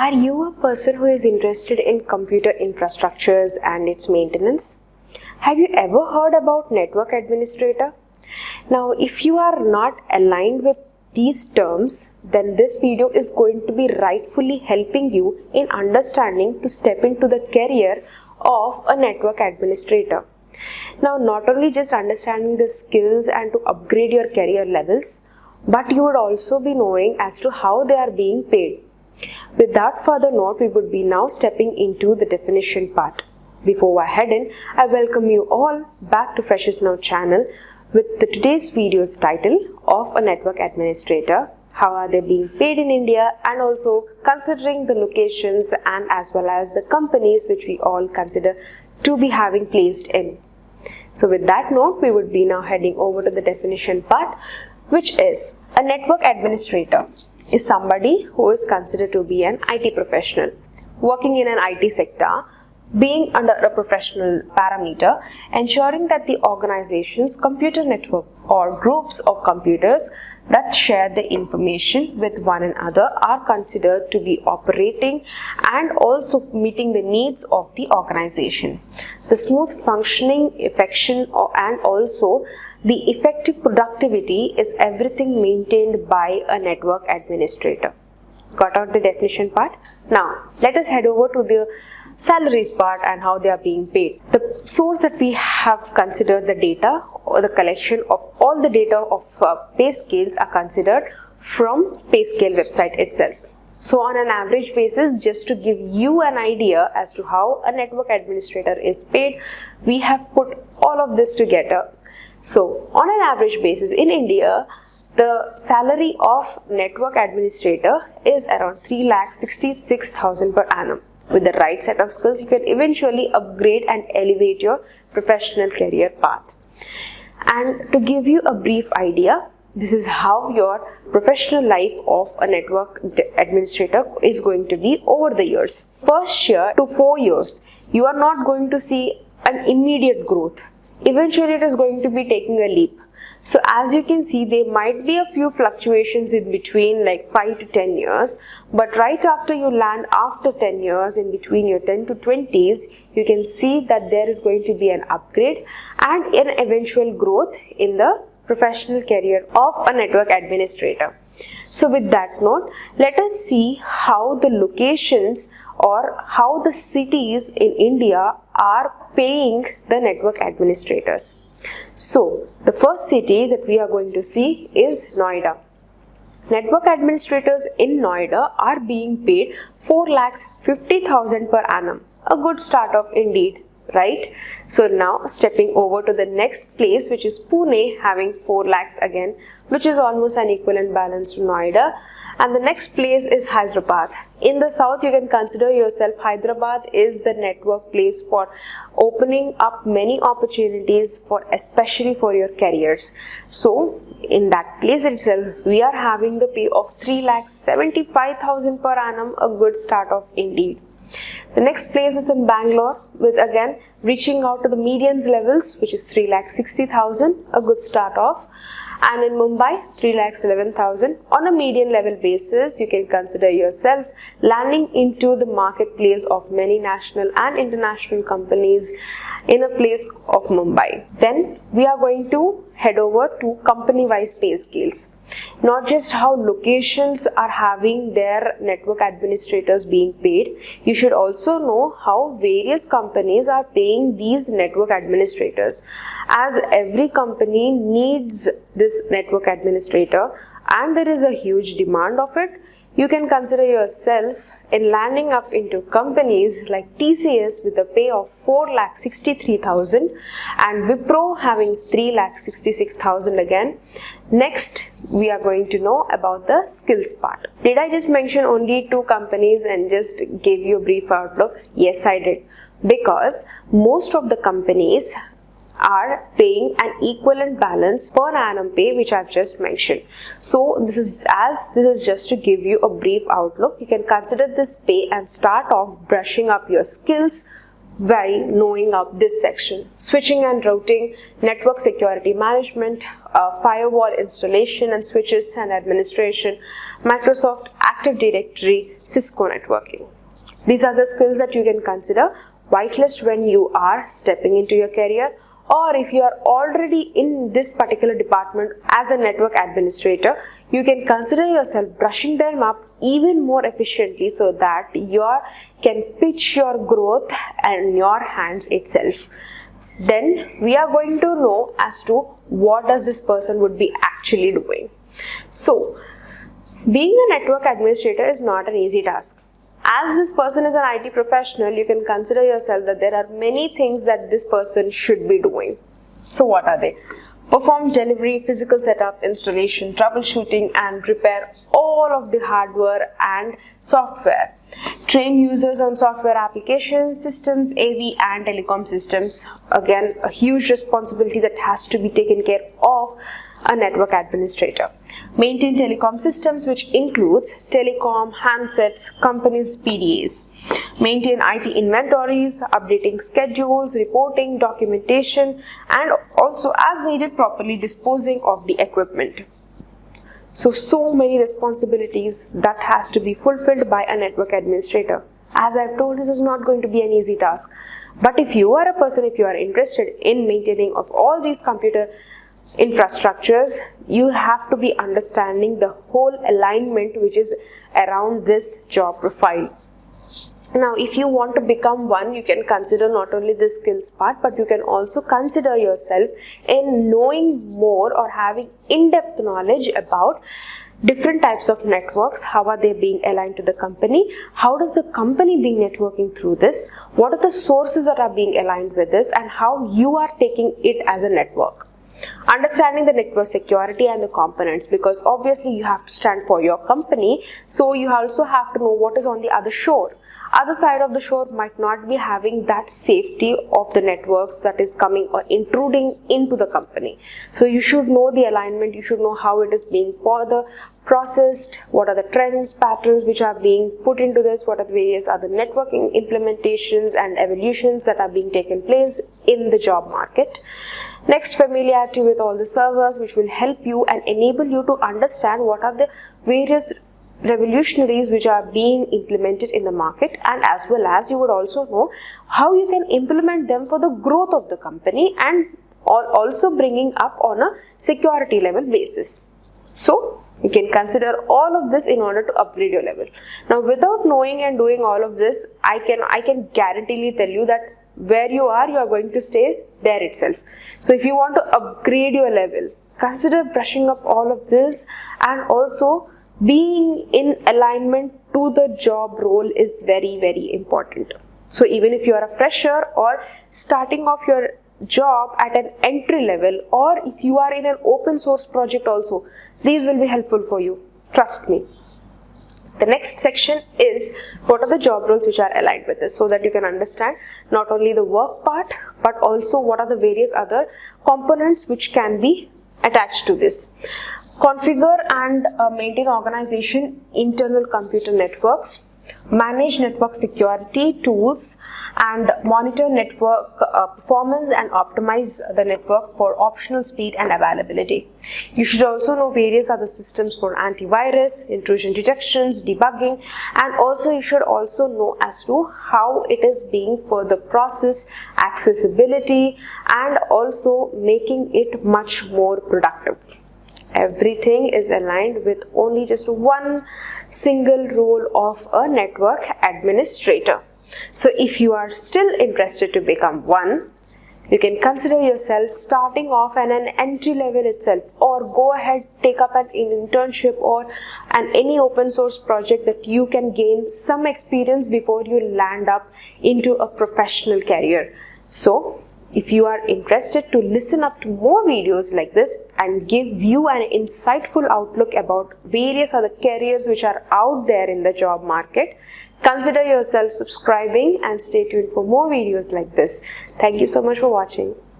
Are you a person who is interested in computer infrastructures and its maintenance? Have you ever heard about network administrator? Now, if you are not aligned with these terms, then this video is going to be rightfully helping you in understanding to step into the career of a network administrator. Now, not only just understanding the skills and to upgrade your career levels, but you would also be knowing as to how they are being paid. Without further note, we would be now stepping into the definition part. Before I head in, I welcome you all back to Freshers Now channel with today's video's title of a network administrator. How are they being paid in India, and also considering the locations and as well as the companies which we all consider to be having placed in. So with that note, we would be now heading over to the definition part, which is a network administrator is somebody who is considered to be an IT professional working in an IT sector, being under a professional parameter, ensuring that the organization's computer network or groups of computers that share the information with one another are considered to be operating and also meeting the needs of the organization. The smooth functioning, affection, and also the effective productivity is everything maintained by a network administrator. Got out the definition part? Now, let us head over to the salaries part and how they are being paid. The source that we have considered the data or the collection of all the data of pay scales are considered from PayScale website itself. So on an average basis, just to give you an idea as to how a network administrator is paid, we have put all of this together. So on an average basis in India, the salary of network administrator is around 3,66,000 per annum. With the right set of skills, you can eventually upgrade and elevate your professional career path. And to give you a brief idea, this is how your professional life of a network administrator is going to be over the years. First year to 4 years, you are not going to see an immediate growth. Eventually, it is going to be taking a leap. So as you can see, there might be a few fluctuations in between, like 5 to 10 years, but right after you land after 10 years, in between your 10 to 20s, you can see that there is going to be an upgrade and an eventual growth in the professional career of a network administrator. So with that note, let us see how the locations or how the cities in India are paying the network administrators. So the first city that we are going to see is Noida. Network administrators in Noida are being paid 4,50,000 per annum. A good start off indeed, right? So now stepping over to the next place, which is Pune, having 4 lakhs again, which is almost an equivalent balance to Noida. And the next place is Hyderabad. In the south, you can consider yourself, Hyderabad is the network place for opening up many opportunities for especially for your careers. So in that place itself, we are having the pay of 3,75,000 per annum, a good start off indeed. The next place is in Bangalore, with again reaching out to the medians levels, which is 3,60,000, a good start off. And in Mumbai, 3,11,000. On a median level basis, you can consider yourself landing into the marketplace of many national and international companies in a place of Mumbai. Then we are going to head over to company-wise pay scales. Not just how locations are having their network administrators being paid, you should also know how various companies are paying these network administrators. As every company needs this network administrator and there is a huge demand of it, you can consider yourself in landing up into companies like TCS with a pay of 4,63,000 and Wipro having 3,66,000 again. Next, we are going to know about the skills part. Did I just mention only 2 companies and just give you a brief outlook? Yes, I did. Because most of the companies are paying an equivalent balance per annum pay, which I've just mentioned. So this is just to give you a brief outlook. You can consider this pay and start off brushing up your skills by knowing up this section. Switching and routing, network security management, firewall installation and switches and administration, Microsoft Active Directory, Cisco networking. These are the skills that you can consider whitelist when you are stepping into your career, or if you are already in this particular department as a network administrator, you can consider yourself brushing them up even more efficiently so that you can pitch your growth in your hands itself. Then we are going to know as to what does this person would be actually doing. So being a network administrator is not an easy task. As this person is an IT professional, you can consider yourself that there are many things that this person should be doing. So what are they? Perform delivery, physical setup, installation, troubleshooting and repair all of the hardware and software. Train users on software applications, systems, AV and telecom systems. Again, a huge responsibility that has to be taken care of a network administrator. Maintain telecom systems, which includes telecom, handsets, companies' PDAs. Maintain IT inventories, updating schedules, reporting, documentation, and also as needed properly disposing of the equipment. So many responsibilities that has to be fulfilled by a network administrator. As I've told, this is not going to be an easy task. But if you are a person, if you are interested in maintaining of all these computer infrastructures, you have to be understanding the whole alignment which is around this job profile. Now, if you want to become one, you can consider not only the skills part, but you can also consider yourself in knowing more or having in-depth knowledge about different types of networks. How are they being aligned to the company? How does the company being networking through this? What are the sources that are being aligned with this, and how you are taking it as a network? Understanding the network security and the components, because obviously you have to stand for your company, so you also have to know what is on the other shore. Other side of the shore might not be having that safety of the networks that is coming or intruding into the company. So you should know the alignment, you should know how it is being further processed, what are the trends, patterns which are being put into this, what are the various other networking implementations and evolutions that are being taken place in the job market. Next, familiarity with all the servers, which will help you and enable you to understand what are the various revolutionaries which are being implemented in the market, and as well as you would also know how you can implement them for the growth of the company and also bringing up on a security level basis. So you can consider all of this in order to upgrade your level. Now, without knowing and doing all of this, I can guaranteely tell you that where you are going to stay there itself. So if you want to upgrade your level, consider brushing up all of this, and also being in alignment to the job role is very, very important. So even if you are a fresher or starting off your job at an entry level, or if you are in an open source project also, these will be helpful for you. Trust me. The next section is what are the job roles which are aligned with this, so that you can understand not only the work part, but also what are the various other components which can be attached to this. Configure and maintain organization internal computer networks, manage network security tools, and monitor network performance and optimize the network for optional speed and availability. You should also know various other systems for antivirus, intrusion detections, debugging, and also you should also know as to how it is being further processed, accessibility, and also making it much more productive. Everything is aligned with only just one single role of a network administrator. So if you are still interested to become one, you can consider yourself starting off at an entry level itself, or go ahead, take up an internship or any open source project that you can gain some experience before you land up into a professional career. So if you are interested to listen up to more videos like this and give you an insightful outlook about various other careers which are out there in the job market, consider yourself subscribing and stay tuned for more videos like this. Thank you so much for watching.